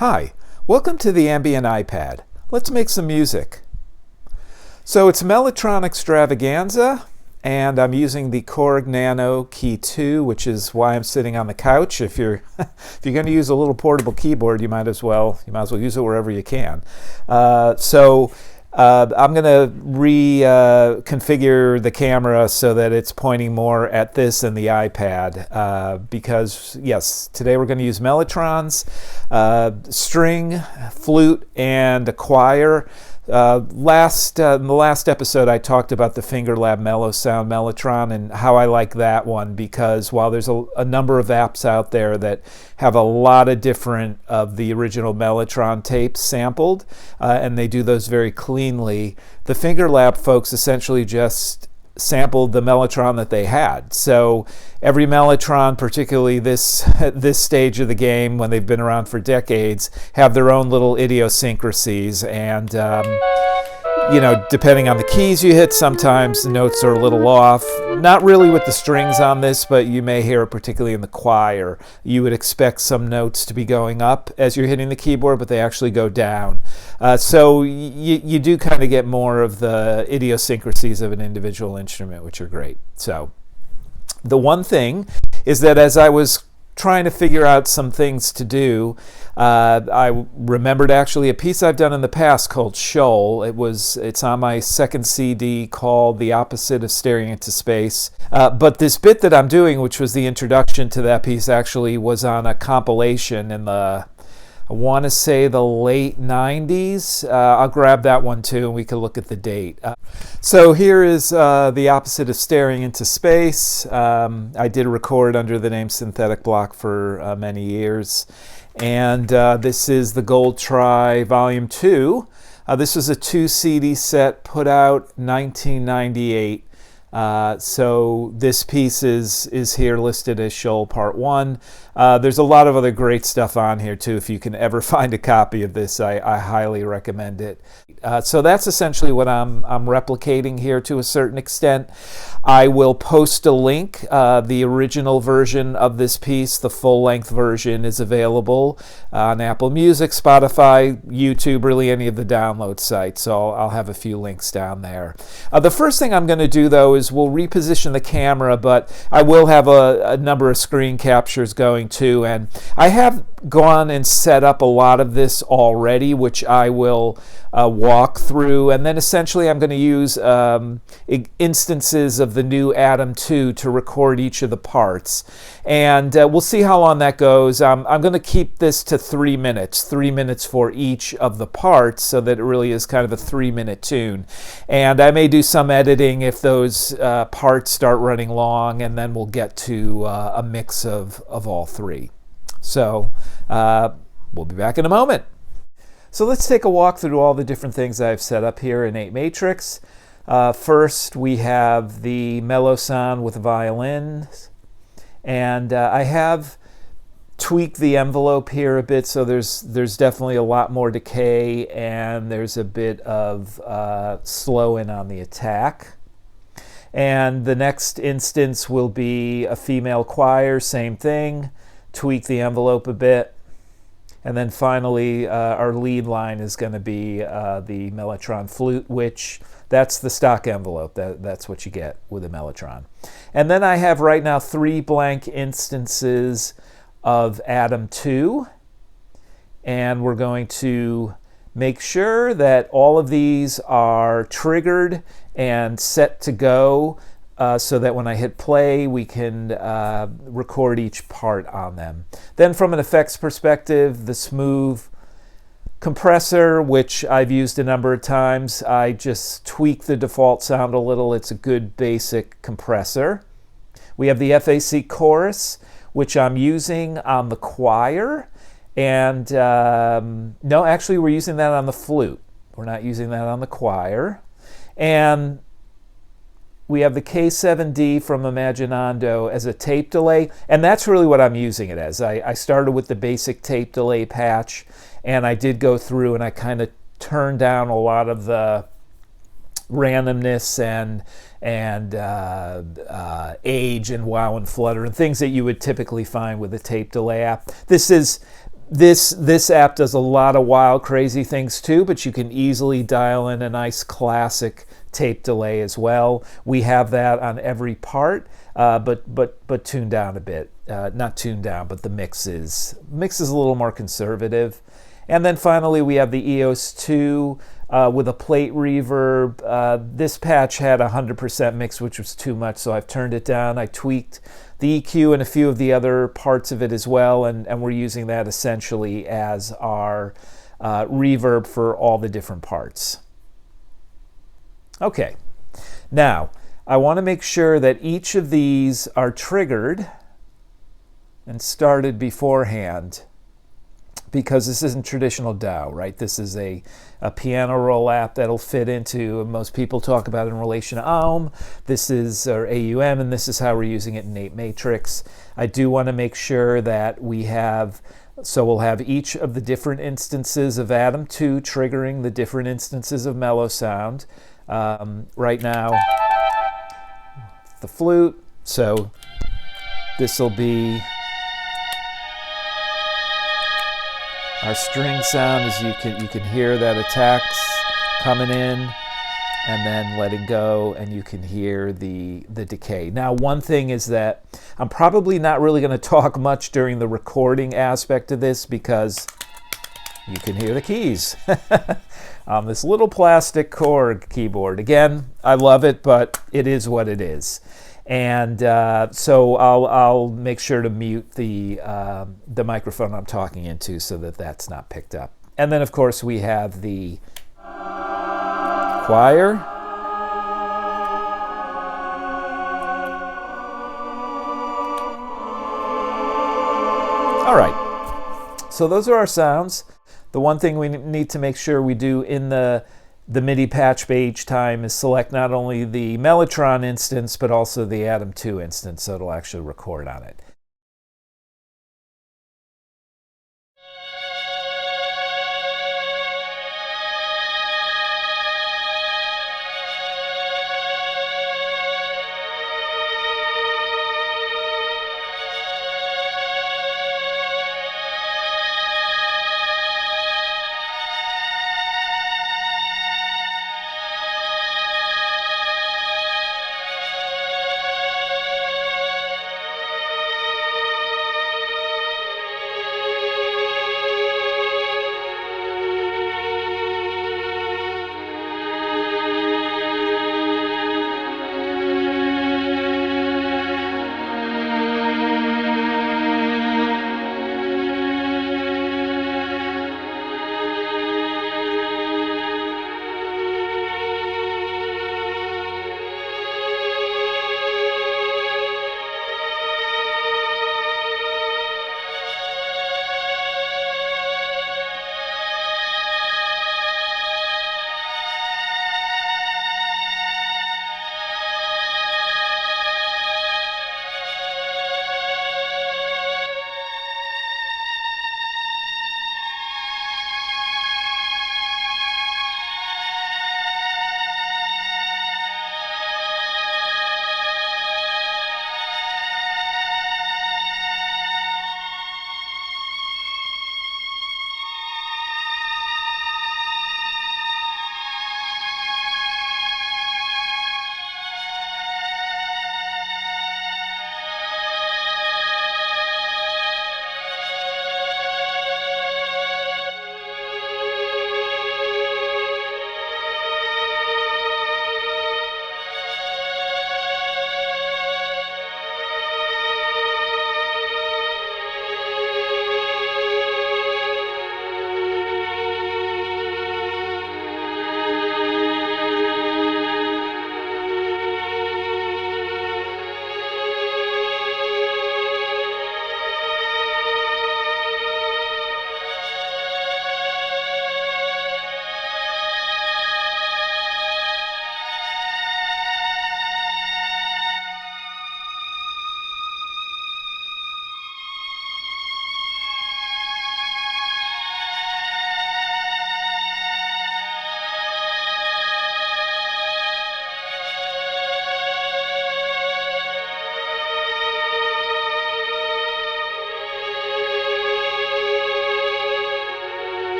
Hi, welcome to the Ambient iPad. Let's make some music. So it's Mellotron Extravaganza, and I'm using the Korg Nano Key 2, which is why I'm sitting on the couch. If you're going to use a little portable keyboard, you might as well use it wherever you can. I'm going to reconfigure the camera so that it's pointing more at this and the iPad because, yes, today we're going to use Mellotrons, string, flute, and a choir. In the last episode, I talked about the Fingerlab Mellowsound Mellotron and how I like that one because while there's a number of apps out there that have a lot of different of the original Mellotron tapes sampled, and they do those very cleanly, the Fingerlab folks essentially just sampled the Mellotron that they had. So every Mellotron, particularly this stage of the game when they've been around for decades, have their own little idiosyncrasies, and depending on the keys you hit, sometimes the notes are a little off. Not really with the strings on this, but you may hear it particularly in the choir. You would expect some notes to be going up as you're hitting the keyboard, but they actually go down. So you do kind of get more of the idiosyncrasies of an individual instrument, which are great. So the one thing is that as I was trying to figure out some things to do, I remembered actually a piece I've done in the past called Shoal. It's on my second CD called The Opposite of Staring into Space. But this bit that I'm doing, which was the introduction to that piece, actually was on a compilation in I want to say the late 90s. I'll grab that one too and we can look at the date. So here is The Opposite of Staring into Space. I did record under the name Synthetic Block for many years. And this is the Gold Try Volume 2. This was a 2 CD set put out 1998. So this piece is here listed as Shoal Part 1. There's a lot of other great stuff on here too. If you can ever find a copy of this, I highly recommend it. So that's essentially what I'm replicating here to a certain extent. I will post a link. The original version of this piece, the full-length version, is available on Apple Music, Spotify, YouTube, really any of the download sites. So I'll have a few links down there. The first thing I'm going to do, though, is we'll reposition the camera, but I will have a number of screen captures going too. And I have gone and set up a lot of this already, which I will walk through, and then essentially I'm going to use instances of the new Atom 2 to record each of the parts, and we'll see how long that goes. I'm going to keep this to 3 minutes for each of the parts, so that it really is kind of a 3-minute tune, and I may do some editing if those parts start running long, and then we'll get to a mix of all three. So we'll be back in a moment. So let's take a walk through all the different things I've set up here in apeMatrix. First, we have the Mellowsound with violins, and I have tweaked the envelope here a bit, so there's definitely a lot more decay, and there's a bit of slow in on the attack. And the next instance will be a female choir, same thing, tweak the envelope a bit. And then finally, our lead line is going to be the Mellotron flute, which that's the stock envelope. That's what you get with a Mellotron. And then I have right now 3 blank instances of Atom 2. And we're going to make sure that all of these are triggered and set to go, so that when I hit play, we can record each part on them. Then from an effects perspective, the Smoov compressor, which I've used a number of times, I just tweak the default sound a little. It's a good basic compressor. We have the FAC chorus, which I'm using on the choir. And no, actually we're using that on the flute. We're not using that on the choir. And we have the K7D from Imaginando as a tape delay, and that's really what I'm using it as. I started with the basic tape delay patch, and I did go through and I kind of turned down a lot of the randomness and age and wow and flutter and things that you would typically find with a tape delay app. This is This app does a lot of wild, crazy things too, but you can easily dial in a nice classic tape delay as well. We have that on every part, but tuned down a bit. Not tuned down, but the mix is a little more conservative. And then finally, we have the EOS 2 with a plate reverb. This patch had 100% mix, which was too much, so I've turned it down. I tweaked the EQ and a few of the other parts of it as well, and we're using that essentially as our reverb for all the different parts. Okay, now I want to make sure that each of these are triggered and started beforehand, because this isn't traditional DAW, right? This is a piano roll app that'll fit into, most people talk about it in relation to AUM. This is, or AUM, and this is how we're using it in apeMatrix. I do want to make sure that we have, so we'll have each of the different instances of Atom 2 triggering the different instances of Mellowsound. Right now, the flute, so this will be our string sound. As you can hear that attacks coming in and then letting go, and you can hear the decay. Now, one thing is that I'm probably not really going to talk much during the recording aspect of this, because you can hear the keys on this little plastic Korg keyboard. Again, I love it, but it is what it is. And so I'll make sure to mute the microphone I'm talking into so that that's not picked up. And then, of course, we have the choir. All right, so those are our sounds. The one thing we need to make sure we do in the MIDI patch bay each time is select not only the Mellotron instance, but also the Atom 2 instance, so it'll actually record on it.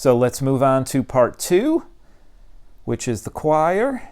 So let's move on to part 2, which is the choir.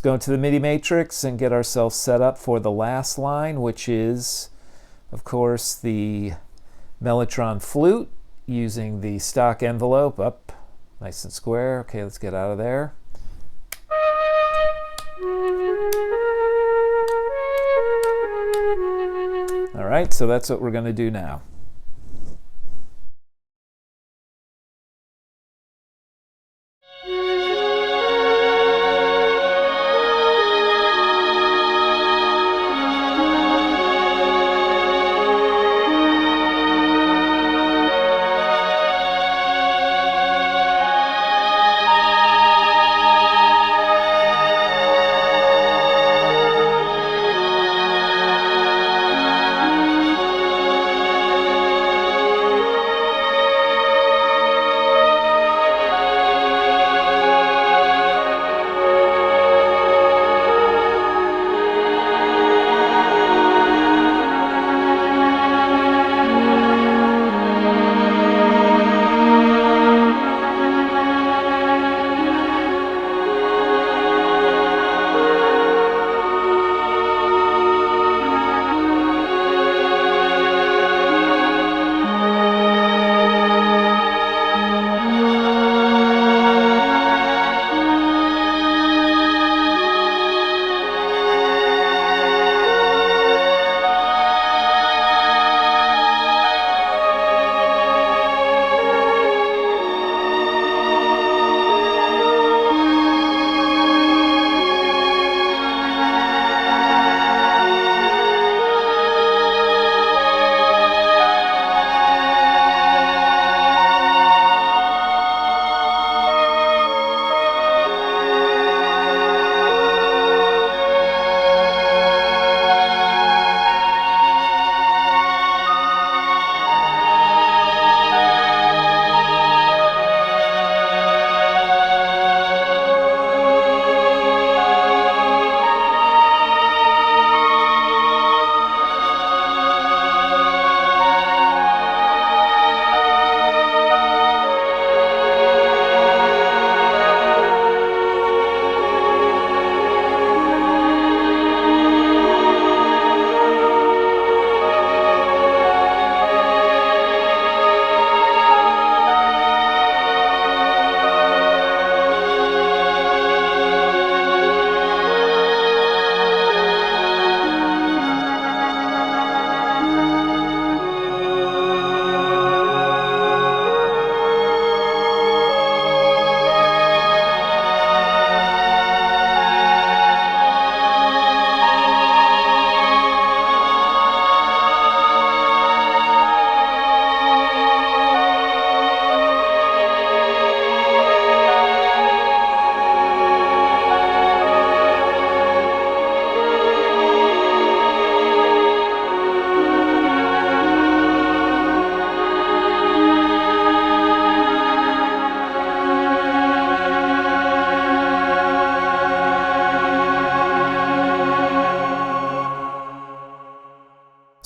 Let's go into the MIDI matrix and get ourselves set up for the last line, which is, of course, the Mellotron flute using the stock envelope up nice and square. Okay, let's get out of there. All right, so that's what we're going to do now.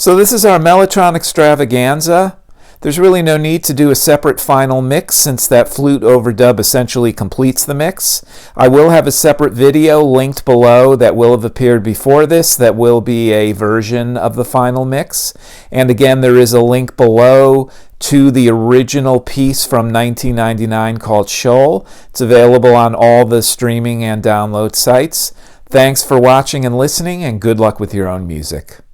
So this is our Mellotron extravaganza. There's really no need to do a separate final mix since that flute overdub essentially completes the mix. I will have a separate video linked below that will have appeared before this that will be a version of the final mix. And again, there is a link below to the original piece from 1999 called Shoal. It's available on all the streaming and download sites. Thanks for watching and listening, and good luck with your own music.